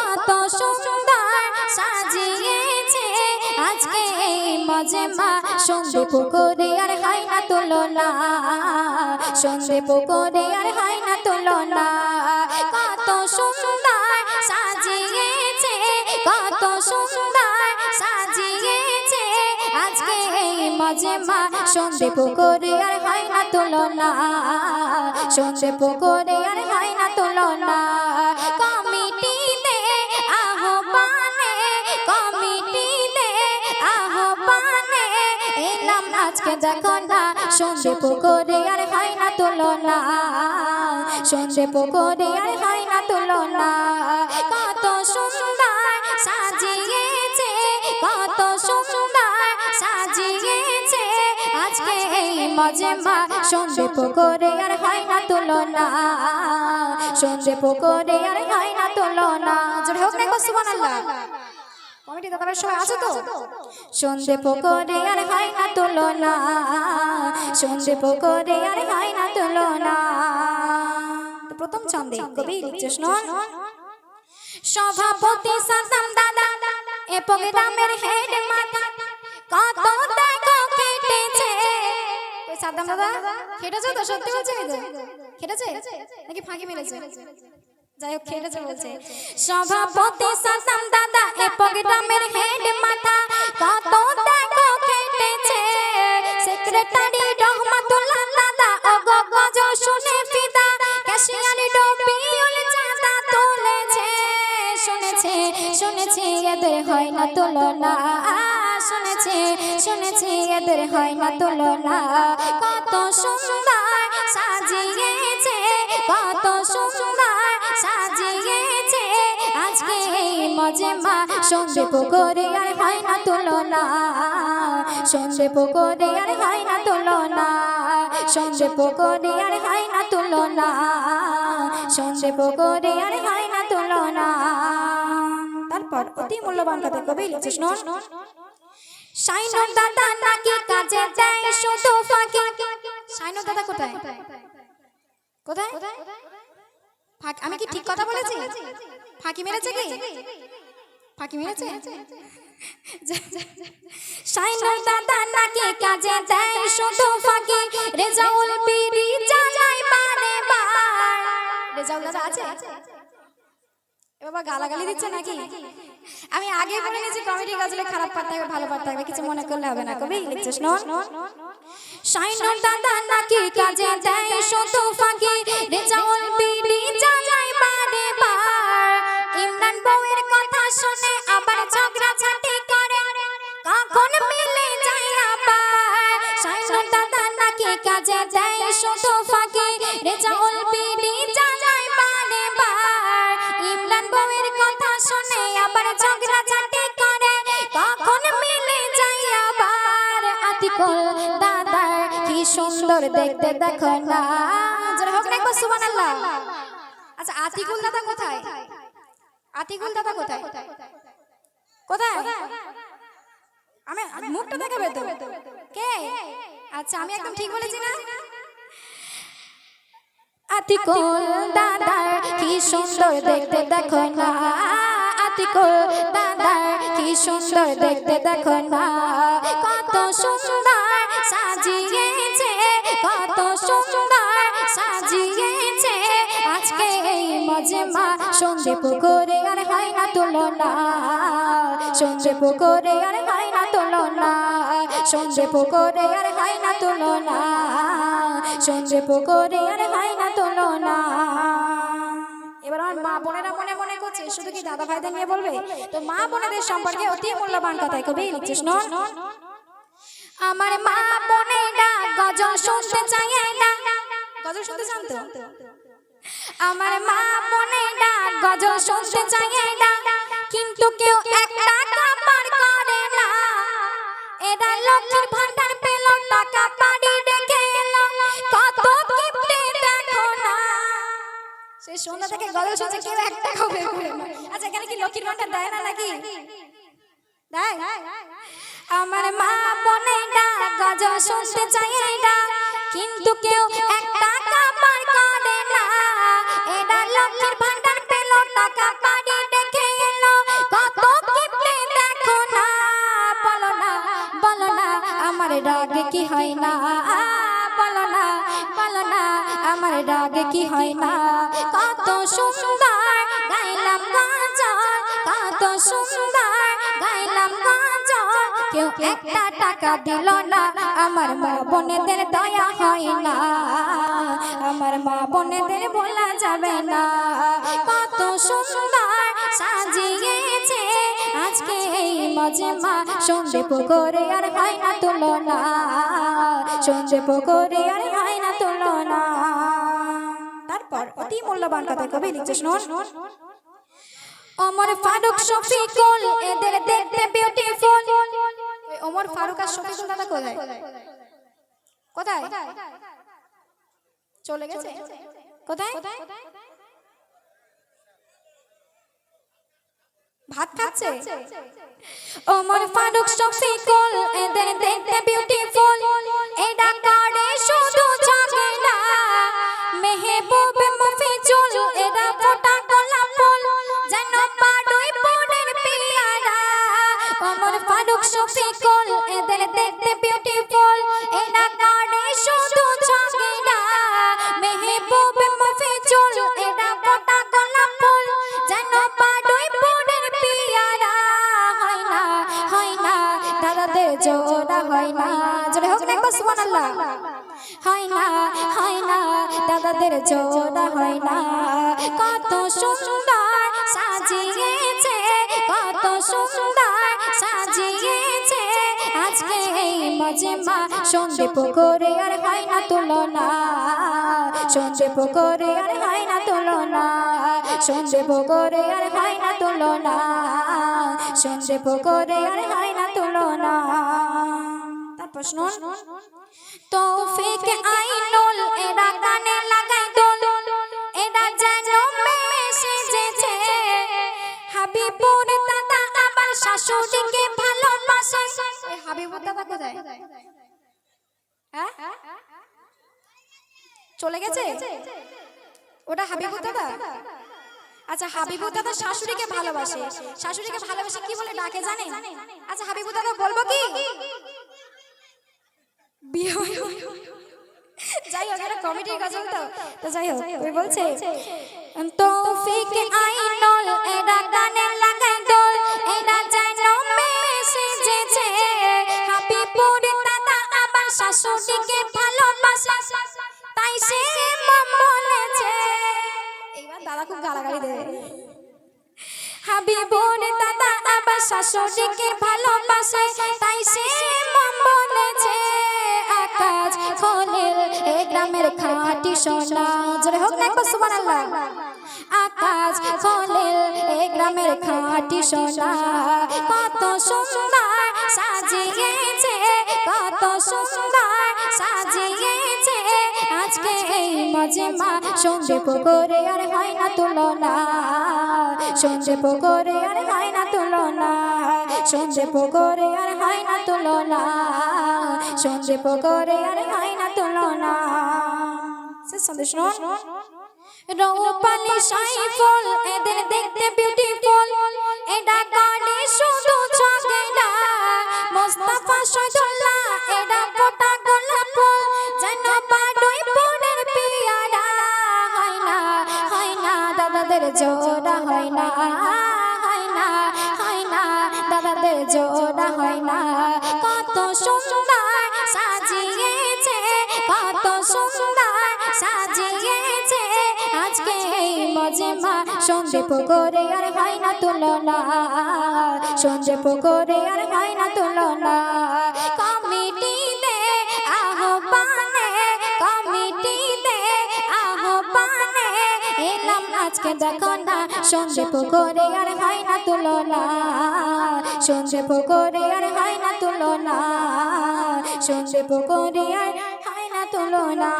কত সুন্দর সাজিয়েছে আজকে এই মজমা সন্ধে পুকুরে আর হয় না তুলনা সন্ধে পুকুরে আর হয় না তুলনা কত সুন্দর সাজিয়েছে কত সুন্দর সাজিয়েছে আজকে এই মজমা সন্ধে পুকুরে আর হয় না তুলনা সন্ধে পুকুরে আর হয় না তুলনা কমিটিতে আহ্বানে কমিটিতে আহ্বানে এলাম আজকে দেখো না সন্ধে পুকুরে আর হয় না তুলনা সন্ধে পুকুরে আর হয় না তুলনা কত সুন্দর সাজিয়েছে কত সুন্দর সাজিয়েছে আজকে এই মজমা সন্ধে পুকুরে আর হয় না তুলনা সন্ধে পুকুরে আর হয় না তুলনা জোরে হোক না সুবহানাল্লাহ কমিটি দরকার সবাই আছে তো সন্ধে পুকুরে আর হয় না তুলনা সন্ধে পুকুরে আর হয় না তুলনা প্রথম ছন্দে কবি লিখছেন সভাপতি সাদাম দাদা এ প্রোগ্রামের হেড মাতা কত দেখো কেটেছে ওই সাদাম দাদা কেটেছে তো সত্যি বলছে কেটেছে নাকি ফাঁকি মেরেছে যাই হোক কেটেছে বলছে সভাপতি সাদাম দাদা এ প্রোগ্রামের হেড মাতা কত দেখো কেটেছে সেক্রেটারি রহমাতুল্লাহ দাদা ওগো গজল শুনে ফিদা ক্যাশিয়ারি ডবিউল চাঁদা তুলেছে শুনেছে শুনেছি এদের হয় না তুলনা শুনেছি শুনেছি এদের হয় না তুলনা কত সুন্দর সাজিয়েছে কত সুন্দর সাজিয়েছে আজকে এই মজমা সন্ধে পুকুরে আর হয় না তুলনা সন্ধে পুকুরে আর হয় না তুলনা সন্ধে পুকুরে আর হয় না তুলনা সন্ধে পুকুরে আর হয় না তুলনা তারপর অতি মূল্যবান কথা কবি লিখছিস শাইনুর দাদা নাকি কাজে দেয় শুধু ফাঁকি শাইনুর দাদা কোথায় কোথায় ফাঁকি আমি কি ঠিক কথা বলেছি ফাঁকি মেরেছে কি ফাঁকি মেরেছে শাইনুর দাদা নাকি কাজে দেয় শুধু ফাঁকি রেজাউল বিড়ি জ্বালায় বারে বার রেজাউল দাদা আছে বাবা গালাগালি দিচ্ছে নাকি আমি আগে বলে নিয়েছি কমেডি গজলে খারাপ পাঠ থাকবে ভালো পাঠ থাকবে কিছু মনে করলে হবে না কবি লিখছিস শাইনুর দাদা নাকি কাজে দেয় শুধু ফাঁকি রেজাউল বিড়ি জ্বালায় বারে বার ইমরান বউয়ের কথা শুনে আবার ঝগড়া ঝাঁটি করে কখন মিলে যায় আবার শাইনুর দাদা নাকি কাজে দেয় শুধু ফাঁকি রেজাউল বিড়ি জ্বালায় বারে বার ইমরান বউয়ের কথা শুনে আবার ঝগড়া ঝাঁটি করে কখন মিলে যায় আবার আতিকুল দাদা কি সুন্দর দেখতে দেখো না যারা হোক না সুবহানাল্লাহ আচ্ছা আতিকুল দাদা কোথায় আতিকুল দাদা কোথায় কোথায় আমি মুখটা দেখাবে তো কে আচ্ছা আমি একদম ঠিক বলেছি না আতিকুল দাদা কি সুন্দর দেখতে দেখো না আতিকুল দাদা কি সুন্দর দেখতে দেখো না কত সুন্দর সাজিয়েছে কত সুন্দর সাজিয়েছে আজকে এই মজমা সন্ধে পুকুরে আর হয় না তুলনা সন্ধে পুকুরে আর হয় না তুলনা সন্ধে পুকুরে আর হয় না তুলনা সন্ধে পুকুরে আর হয় না তুলনা এবার আমার মা বোনেরা মনে মনে করছে শুধু কি দাদা ভাইদের নিয়ে বলবে তো মা বোনেদের সম্পর্কে অতি মূল্যবান কথাই কবি লিখছিস আমার মা বোনেরা গজল শুনতে চায় না গজল শুনতে চান তো আমার মা বোনেরা গজল শুনতে চায় না কিন্তু কেউ একটা কাপড় করে না এরা লক্ষ্মীর ভান্ডার পেল টাকা পাড়ি রেখে এলো কত কিপটে দেখো না সে সন্ধ্যা থেকে গজল শুনছে কেউ একটা খাবে আচ্ছা এখানে কি লক্ষ্মীর ভান্ডার দেয় না নাকি দেয় আমার মা বোনেরা গজল শুনতে চায় না কিন্তু কেউ একটা কাপড় করে না এরা লক্ষ্মীর ভান্ডার পেল টাকা পাড়ি রেখে আমার রাগে কি হয় না কত সুন্দর গাইলাম গজল কত সুন্দর গাইলাম গজল কেউ একটা টাকা দিল না আমার মা বোনেদের দয়া হয় না আমার মা বোনেদের বলা যাবে না কত সুন্দর সাজিয়েছে আজকে এই মজমা সন্ধে পুকুরে আর হয় না তুলনা সন্ধে পুকুরে আর হয় না তুলনা তারপর অতি মূল্যবান কথা কবি লিখছে শুনুন ওমর ফারুক শফিকুল এদের দেখতে বিউটিফুল ওমর ফারুক আর শফিকুল দাদা কোথায় কোথায় চলে গেছে কোথায় ভাত খাচ্ছে ওমর ফারুক শফিকুল এদের দেখতে বিউটিফুল এরা করে শুধু ঝগড়া মেহবুব মফিজুল এরা ফোটা গোলাপ ফুল যেন পাড়ুই পরের পিয়ারা ওমর ফারুক শফিকুল এদের দেখতে বিউটিফুল এরা করে শুধু ঝগড়া মেহবুব মফিজুল এরা ফোটা গোলাপ ফুল যেন পাড়ুই পরের পিয়ারা হয় না দাদাদের জোড়া হয় না জোরে হোক না একবার সুবহানাল্লাহ হয় না দাদাদের জোড়া হয় না কত সুন্দর সাজিয়েছে কত সুন্দর সাজিয়েছে আজকে এই মজমা সন্ধে পুকুরে আর হয় না তুলনা সন্ধে পুকুরে আর হয় না তুলনা সন্ধে পুকুরে আর হয় না তুলনা সন্ধে পুকুরে আর হয় না তুলনা তারপর শুনুন তৌফিক আইনুল এরা গানে লাগায় দোল এরা যেন মেসেজেছে হাবিবুর দাদা আমার শাশুড়িকে ভালোবাসে হাবিবুর দাদা কোথায় হ্যাঁ চলে গেছে ওটা হাবিবুর দাদা আচ্ছা হাবিবুর দাদা শাশুড়িকে ভালোবাসে কি বলে ডাকে জানেন আচ্ছা হাবিবুর দাদা বলবো কি যাই হোক এটা কমিটির গজল তো যাই হোক ওই বলছে তৌফিক আইনুল এরা গানে লাগায় দোল এরা যেন মেসেজেছে হাবিবুর দাদা আমার শাশুড়িকে ভালোবাসে তাই সে মন বলেছে এইবার দাদা খুব গালাগালি দেবে হাবিবুর দাদা আমার শাশুড়িকে ভালোবাসে তাই সে মন বলেছে আকাশ খোলের এই গ্রামের খাঁটি সোনা জোরে হোক না একবার সুবহানাল্লাহ আকাশ খোলের এই গ্রামের খাঁটি সোনা কত সুন্দর সাজিয়েছে কত সুন্দর সাজিয়েছে আজকে এই মজমা সন্ধে পুকুরে আর হয় না তুলনা সন্ধে পুকুরে আর হয় না তুলনা সন্ধে পুকুরে আর হয় না তুলনা সন্ধে পুকুরে আর হয় না তুলনা সন্ধে শুনুন রৌপালি সাইফুল এদের দেখতে বিউটিফুল এরা করে শুধু ঝগড়া মুস্তাফা শহীদুল্লাহ এরা ফোটা গোলাপ ফুল যেন পাড়ুই পরের পিয়ারা হয় না দাদাদের জোড়া হয় না দাদাদের জোড়া হয় না কত সুন্দর সাজিয়েছে কত সুন্দর সাজিয়েছে আজকে এই মজমা সন্ধে পুকুরে আর হয় না তুলনা সন্ধে পুকুরে আর হয় না তুলনা কমিটি দে আহ্বানে এলাম আজকে দেখো না সন্ধে পুকুরে আর হয় না তুলনা সন্ধে পুকুরে আর হয় না তুলনা সন্ধে পুকুরে আর হয় না তুলনা